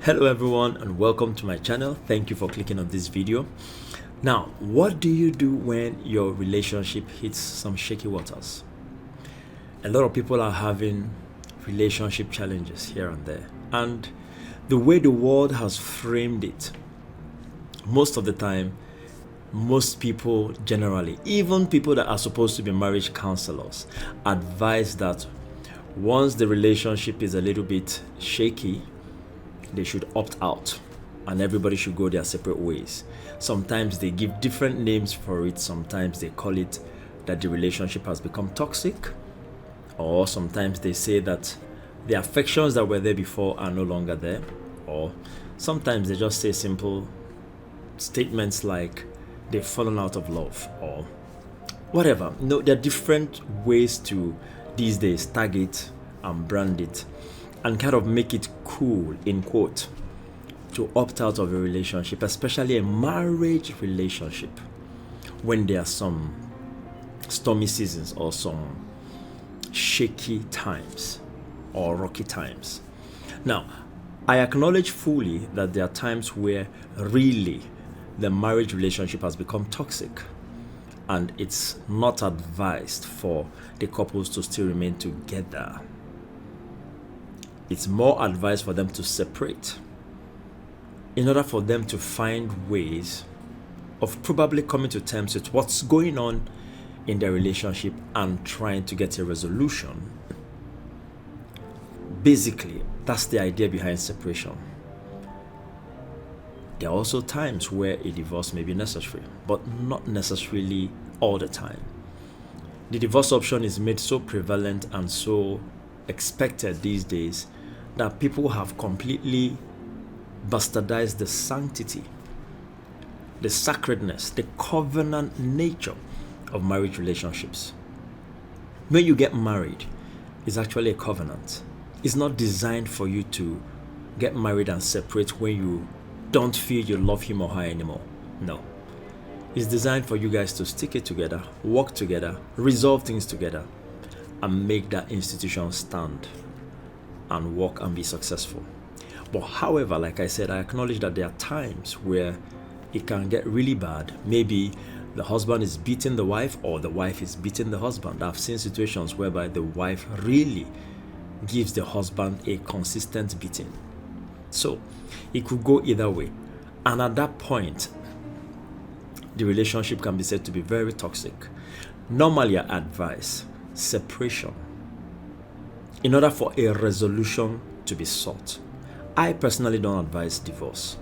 Hello everyone and welcome to my channel. Thank you for clicking on this video. Now, what do you do when your relationship hits some shaky waters? A lot of people are having relationship challenges here and there, and the way the world has framed it, most of the time, most people generally, even people that are supposed to be marriage counselors, advise that once the relationship is a little bit shaky, they should opt out and everybody should go their separate ways. Sometimes they give different names for it. Sometimes they call it that the relationship has become toxic, or sometimes they say that the affections that were there before are no longer there, or sometimes they just say simple statements like they've fallen out of love or whatever. No, there are different ways to these days tag it and brand it and kind of make it cool, in quote, to opt out of a relationship, especially a marriage relationship, when there are some stormy seasons or some shaky times or rocky times. Now, I acknowledge fully that there are times where really the marriage relationship has become toxic and it's not advised for the couples to still remain together. It's more advised for them to separate in order for them to find ways of probably coming to terms with what's going on in their relationship and trying to get a resolution. Basically, that's the idea behind separation. There are also times where a divorce may be necessary, but not necessarily all the time. The divorce option is made so prevalent and so expected these days that people have completely bastardized the sanctity, the sacredness, the covenant nature of marriage relationships. When you get married, it's actually a covenant. It's not designed for you to get married and separate when you don't feel you love him or her anymore. No. It's designed for you guys to stick it together, work together, resolve things together, and make that institution stand and work and be successful. But however, like I said, I acknowledge that there are times where it can get really bad. Maybe the husband is beating the wife or the wife is beating the husband. I've seen situations whereby the wife really gives the husband a consistent beating. So it could go either way. And at that point, the relationship can be said to be very toxic. Normally, I advise separation in order for a resolution to be sought. I personally don't advise divorce.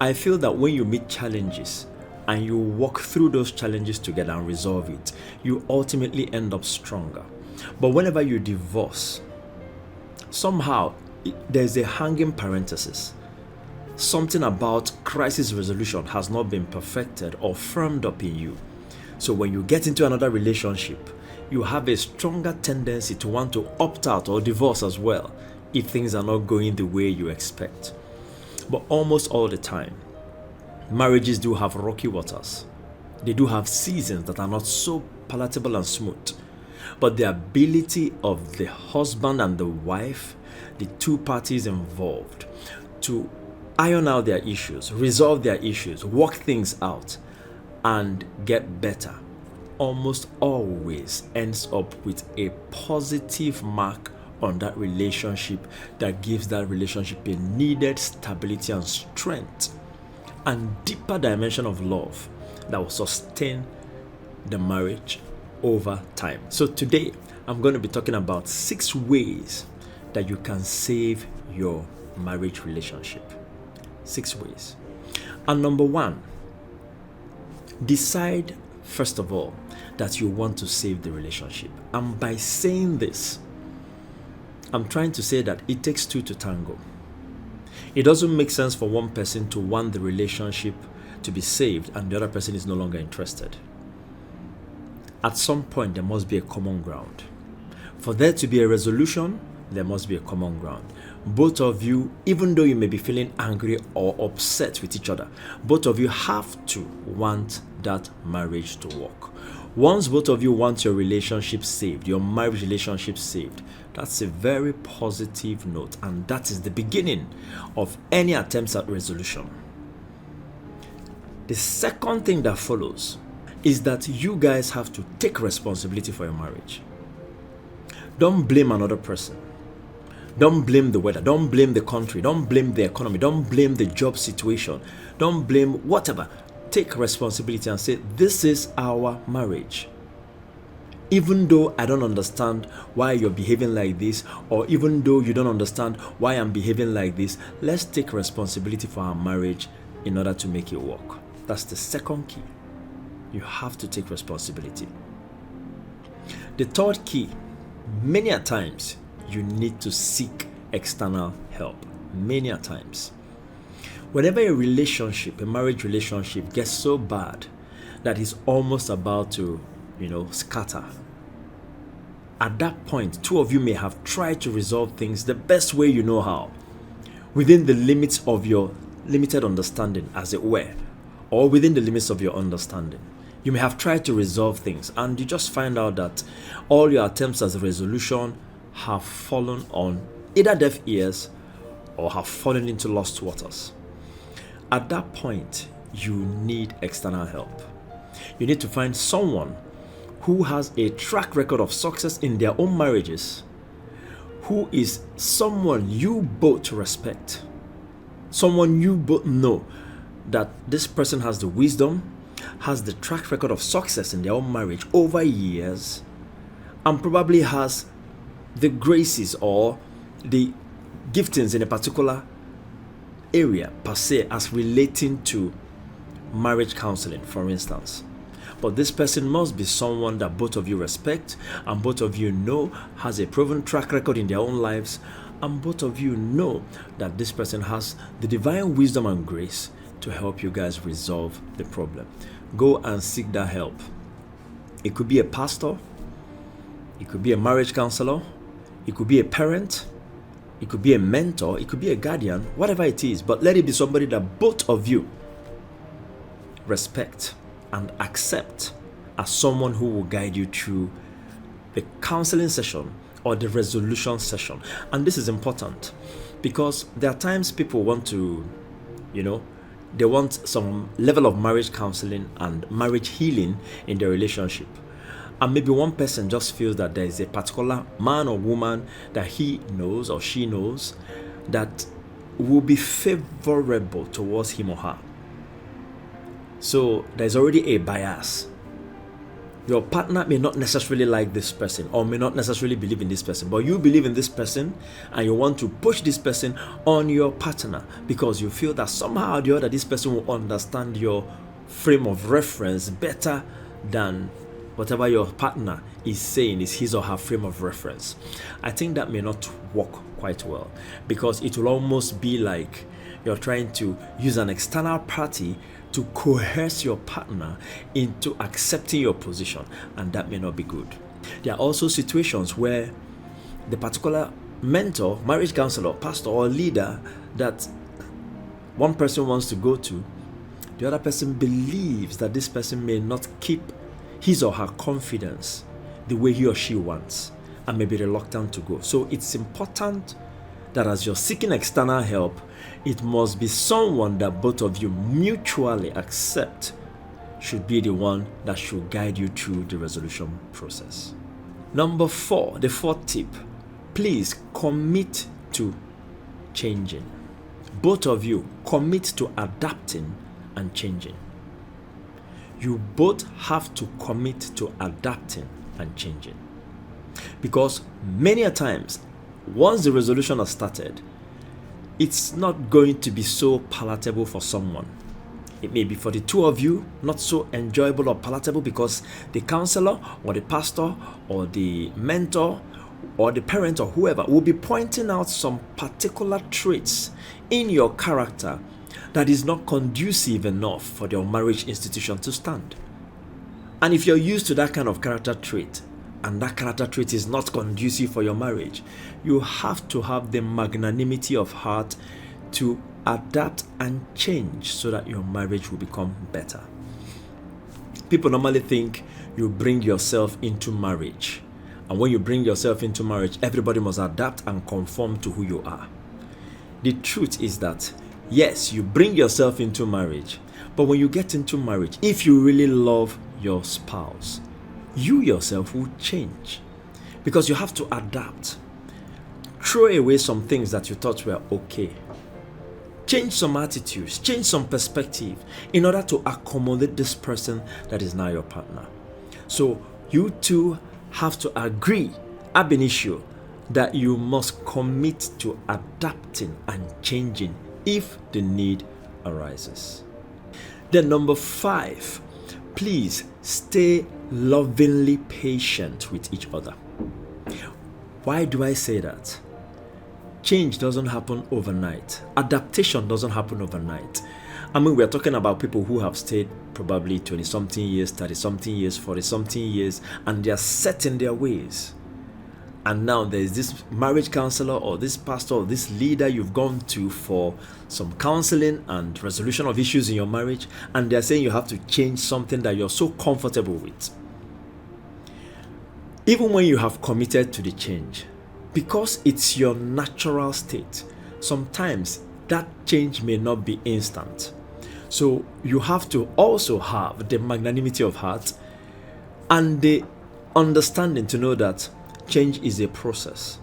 I feel that when you meet challenges and you walk through those challenges together and resolve it, you ultimately end up stronger. But whenever you divorce, somehow there's a hanging parenthesis. Something about crisis resolution has not been perfected or firmed up in you. So when you get into another relationship, you have a stronger tendency to want to opt out or divorce as well if things are not going the way you expect. But almost all the time, marriages do have rocky waters. They do have seasons that are not so palatable and smooth. But the ability of the husband and the wife, the two parties involved, to iron out their issues, resolve their issues, work things out, and get better, almost always ends up with a positive mark on that relationship that gives that relationship a needed stability and strength and deeper dimension of love that will sustain the marriage over time. So today, I'm going to be talking about 6 ways that you can save your marriage relationship. 6 ways. And number 1, decide first of all that you want to save the relationship. And by saying this, I'm trying to say that it takes 2 to tango. It doesn't make sense for one person to want the relationship to be saved and the other person is no longer interested. At some point, there must be a common ground. For there to be a resolution, there must be a common ground. Both of you, even though you may be feeling angry or upset with each other, both of you have to want that marriage to work. Once both of you want your relationship saved, your marriage relationship saved, that's a very positive note, and that is the beginning of any attempts at resolution. The second thing that follows is that you guys have to take responsibility for your marriage. Don't blame another person. Don't blame the weather. Don't blame the country. Don't blame the economy. Don't blame the job situation. Don't blame whatever. Take responsibility and say, this is our marriage. Even though I don't understand why you're behaving like this, or even though you don't understand why I'm behaving like this, let's take responsibility for our marriage in order to make it work. That's the second key. You have to take responsibility. The third key, many a times, you need to seek external help. Many a times. Whenever a relationship, a marriage relationship, gets so bad that it's almost about to, scatter, at that point, two of you may have tried to resolve things the best way you know how, within the limits of your limited understanding, as it were, or within the limits of your understanding. You may have tried to resolve things, and you just find out that all your attempts at resolution have fallen on either deaf ears or have fallen into lost waters. At that point, you need external help. You need to find someone who has a track record of success in their own marriages, who is someone you both respect, someone you both know that this person has the wisdom, has the track record of success in their own marriage over years, and probably has the graces or the giftings in a particular area per se, as relating to marriage counseling, for instance. But this person must be someone that both of you respect, and both of you know has a proven track record in their own lives, and both of you know that this person has the divine wisdom and grace to help you guys resolve the problem. Go and seek that help. It could be a pastor, it could be a marriage counselor, it could be a parent, it could be a mentor, it could be a guardian, whatever it is, but let it be somebody that both of you respect and accept as someone who will guide you through the counseling session or the resolution session. And this is important because there are times people want to, they want some level of marriage counseling and marriage healing in their relationship. And maybe one person just feels that there is a particular man or woman that he knows or she knows that will be favorable towards him or her. So there's already a bias. Your partner may not necessarily like this person or may not necessarily believe in this person, but you believe in this person and you want to push this person on your partner because you feel that somehow or the other this person will understand your frame of reference better than whatever your partner is saying is his or her frame of reference. I think that may not work quite well because it will almost be like you're trying to use an external party to coerce your partner into accepting your position, and that may not be good. There are also situations where the particular mentor, marriage counselor, pastor, or leader that one person wants to go to, the other person believes that this person may not keep his or her confidence the way he or she wants and may be reluctant to go. So it's important that as you're seeking external help, it must be someone that both of you mutually accept should be the one that should guide you through the resolution process. Number 4, the fourth tip, please commit to changing. Both of you commit to adapting and changing. You both have to commit to adapting and changing. Because many a times, once the resolution has started, it's not going to be so palatable for someone. It may be for the two of you not so enjoyable or palatable because the counselor or the pastor or the mentor or the parent or whoever will be pointing out some particular traits in your character that is not conducive enough for your marriage institution to stand. And if you're used to that kind of character trait, and that character trait is not conducive for your marriage, you have to have the magnanimity of heart to adapt and change so that your marriage will become better. People normally think you bring yourself into marriage. And when you bring yourself into marriage, everybody must adapt and conform to who you are. The truth is that, yes, you bring yourself into marriage, but when you get into marriage, if you really love your spouse, you yourself will change because you have to adapt. Throw away some things that you thought were okay. Change some attitudes, change some perspective in order to accommodate this person that is now your partner. So you two have to agree ab initio that you must commit to adapting and changing if the need arises. Then number 5, please stay lovingly patient with each other. Why do I say that? Change doesn't happen overnight. Adaptation doesn't happen overnight. I mean, we're talking about people who have stayed probably 20-something years, 30-something years, 40-something years, and they are set in their ways. And now there's this marriage counselor or this pastor or this leader you've gone to for some counseling and resolution of issues in your marriage, and they're saying you have to change something that you're so comfortable with. Even when you have committed to the change, because it's your natural state, sometimes that change may not be instant. So you have to also have the magnanimity of heart and the understanding to know that change is a process.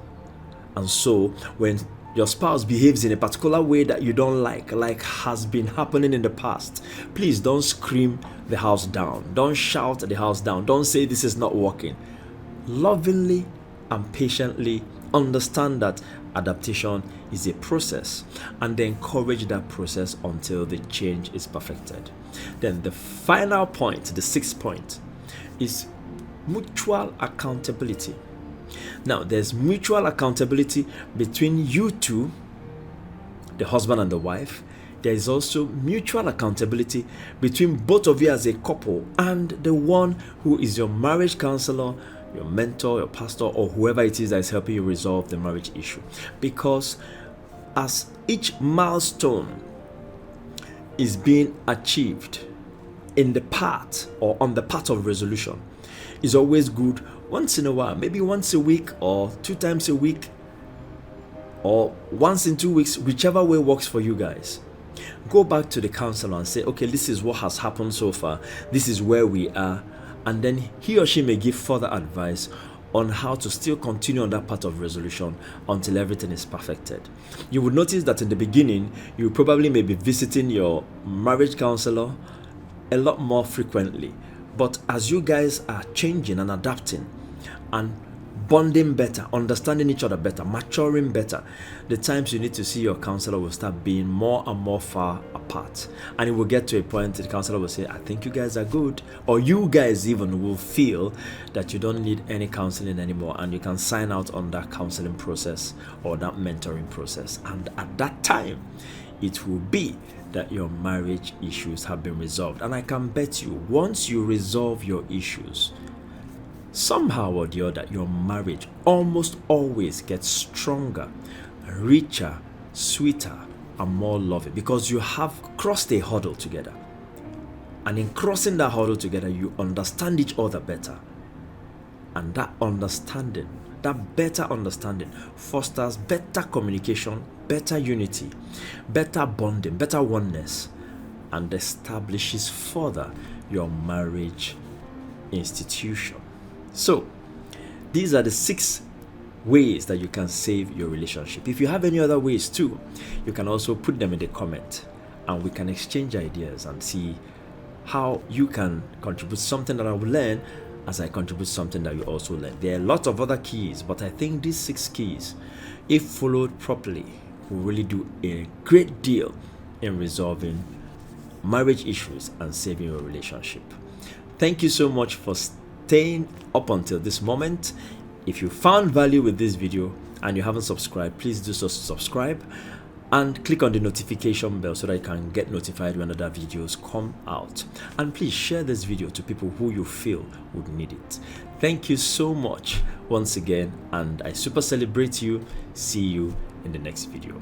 And so when your spouse behaves in a particular way that you don't like has been happening in the past, please don't scream the house down. Don't shout the house down. Don't say this is not working. Lovingly and patiently understand that adaptation is a process and then encourage that process until the change is perfected. Then the final point, the 6th point, is mutual accountability. Now, there's mutual accountability between you two, the husband and the wife. There is also mutual accountability between both of you as a couple and the one who is your marriage counselor, your mentor, your pastor, or whoever it is that is helping you resolve the marriage issue. Because as each milestone is being achieved in the path or on the path of resolution, it's always good once in a while, maybe once a week or 2 times a week or once in 2 weeks, whichever way works for you guys. Go back to the counselor and say, okay, this is what has happened so far. This is where we are. And then he or she may give further advice on how to still continue on that path of resolution until everything is perfected. You would notice that in the beginning, you probably may be visiting your marriage counselor a lot more frequently. But as you guys are changing and adapting and bonding better, understanding each other better, maturing better, the times you need to see your counselor will start being more and more far apart. And it will get to a point the counselor will say, I think you guys are good. Or you guys even will feel that you don't need any counseling anymore and you can sign out on that counseling process or that mentoring process. And at that time, it will be that your marriage issues have been resolved. And I can bet you, once you resolve your issues, somehow or the other, your marriage almost always gets stronger, richer, sweeter, and more loving because you have crossed a hurdle together. And in crossing that hurdle together, you understand each other better. And that understanding, that better understanding, fosters better communication, better unity, better bonding, better oneness, and establishes further your marriage institution. So, these are the 6 ways that you can save your relationship. If you have any other ways too, you can also put them in the comment and we can exchange ideas and see how you can contribute something that I will learn as I contribute something that you also learn. There are lots of other keys, but I think these 6 keys, if followed properly, will really do a great deal in resolving marriage issues and saving your relationship. Thank you so much for staying up until this moment. If you found value with this video and you haven't subscribed, please do so, subscribe and click on the notification bell so that you can get notified when other videos come out. And please share this video to people who you feel would need it. Thank you so much once again, and I super celebrate you. See you in the next video.